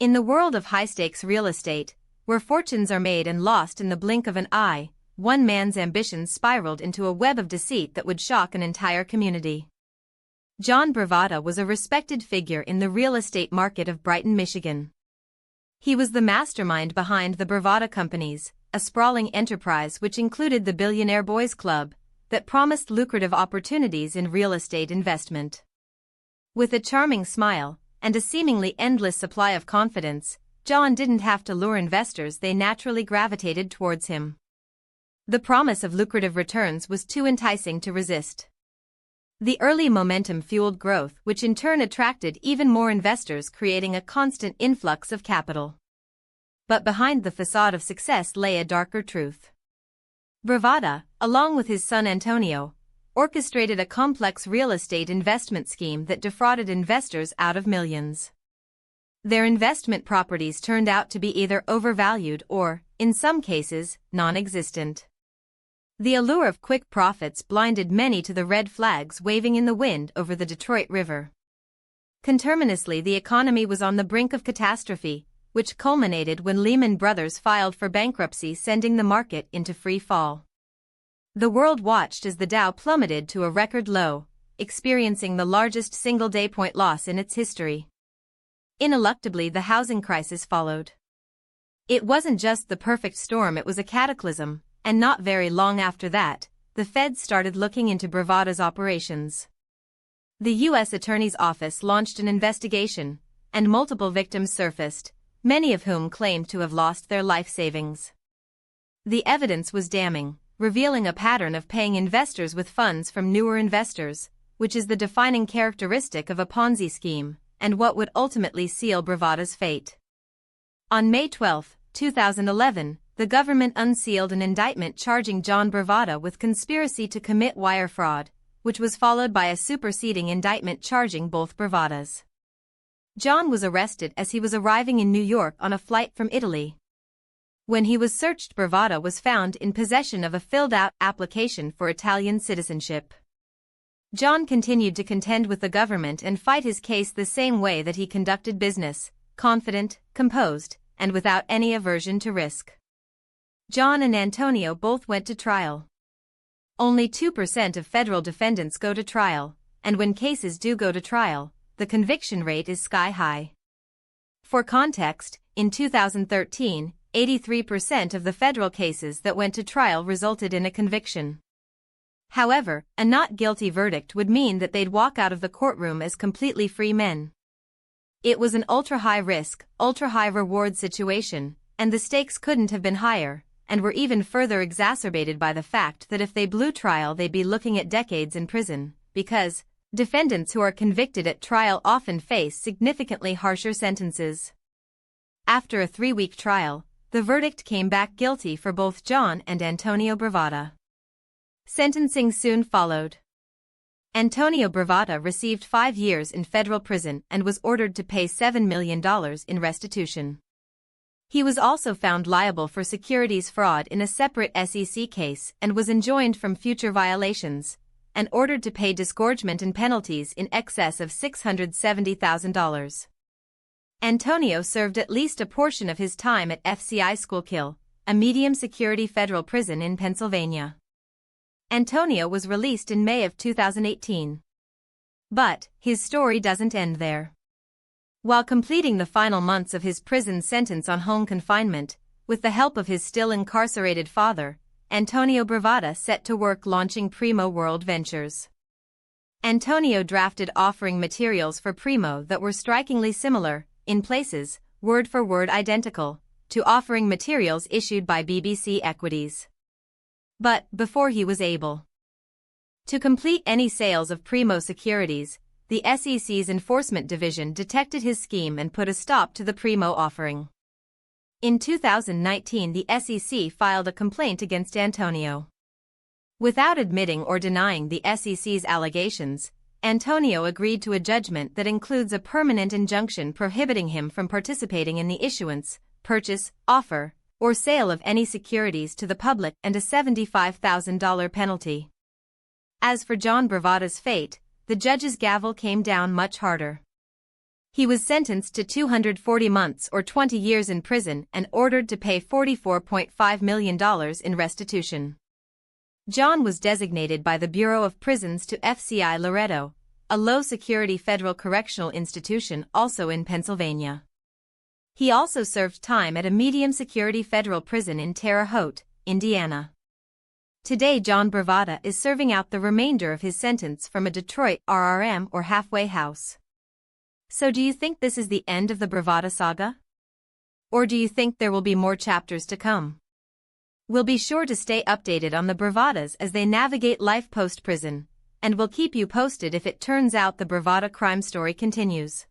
In the world of high-stakes real estate, where fortunes are made and lost in the blink of an eye, one man's ambitions spiraled into a web of deceit that would shock an entire community. John Bravata was a respected figure in the real estate market of Brighton, Michigan. He was the mastermind behind the Bravata Companies, a sprawling enterprise which included the Billionaire Boys Club, that promised lucrative opportunities in real estate investment. With a charming smile and a seemingly endless supply of confidence, John didn't have to lure investors, they naturally gravitated towards him. The promise of lucrative returns was too enticing to resist. The early momentum fueled growth, which in turn attracted even more investors, creating a constant influx of capital. But behind the facade of success lay a darker truth. Bravata, along with his son Antonio, orchestrated a complex real estate investment scheme that defrauded investors out of millions. Their investment properties turned out to be either overvalued or, in some cases, non-existent. The allure of quick profits blinded many to the red flags waving in the wind over the Detroit River. Conterminously, the economy was on the brink of catastrophe, which culminated when Lehman Brothers filed for bankruptcy, sending the market into free fall. The world watched as the Dow plummeted to a record low, experiencing the largest single day-point loss in its history. Ineluctably, the housing crisis followed. It wasn't just the perfect storm, it was a cataclysm, and not very long after that, the Fed started looking into Bravata's operations. The U.S. Attorney's Office launched an investigation, and multiple victims surfaced, many of whom claimed to have lost their life savings. The evidence was damning, revealing a pattern of paying investors with funds from newer investors, which is the defining characteristic of a Ponzi scheme, and what would ultimately seal Bravata's fate. On May 12, 2011, the government unsealed an indictment charging John Bravata with conspiracy to commit wire fraud, which was followed by a superseding indictment charging both Bravatas. John was arrested as he was arriving in New York on a flight from Italy. When he was searched, Bravata was found in possession of a filled-out application for Italian citizenship. John continued to contend with the government and fight his case the same way that he conducted business, confident, composed, and without any aversion to risk. John and Antonio both went to trial. Only 2% of federal defendants go to trial, and when cases do go to trial, the conviction rate is sky-high. For context, in 2013, 83% of the federal cases that went to trial resulted in a conviction. However, a not guilty verdict would mean that they'd walk out of the courtroom as completely free men. It was an ultra-high risk, ultra-high reward situation, and the stakes couldn't have been higher, and were even further exacerbated by the fact that if they blew trial, they'd be looking at decades in prison, because defendants who are convicted at trial often face significantly harsher sentences. After a 3-week trial, the verdict came back guilty for both John and Antonio Bravata. Sentencing soon followed. Antonio Bravata received 5 years in federal prison and was ordered to pay $7 million in restitution. He was also found liable for securities fraud in a separate SEC case and was enjoined from future violations, and ordered to pay disgorgement and penalties in excess of $670,000. Antonio served at least a portion of his time at FCI Schuylkill, a medium-security federal prison in Pennsylvania. Antonio was released in May of 2018. But his story doesn't end there. While completing the final months of his prison sentence on home confinement, with the help of his still incarcerated father, Antonio Bravata set to work launching Primo World Ventures. Antonio drafted offering materials for Primo that were strikingly similar, in places, word for word identical, to offering materials issued by BBC Equities. But before he was able to complete any sales of Primo securities, the SEC's Enforcement Division detected his scheme and put a stop to the Primo offering. In 2019, the SEC filed a complaint against Antonio. Without admitting or denying the SEC's allegations, Antonio agreed to a judgment that includes a permanent injunction prohibiting him from participating in the issuance, purchase, offer, or sale of any securities to the public and a $75,000 penalty. As for John Bravata's fate, the judge's gavel came down much harder. He was sentenced to 240 months or 20 years in prison and ordered to pay $44.5 million in restitution. John was designated by the Bureau of Prisons to FCI Loretto, a low-security federal correctional institution also in Pennsylvania. He also served time at a medium-security federal prison in Terre Haute, Indiana. Today John Bravata is serving out the remainder of his sentence from a Detroit RRM or halfway house. So do you think this is the end of the Bravata saga? Or do you think there will be more chapters to come? We'll be sure to stay updated on the Bravatas as they navigate life post-prison, and we'll keep you posted if it turns out the Bravata crime story continues.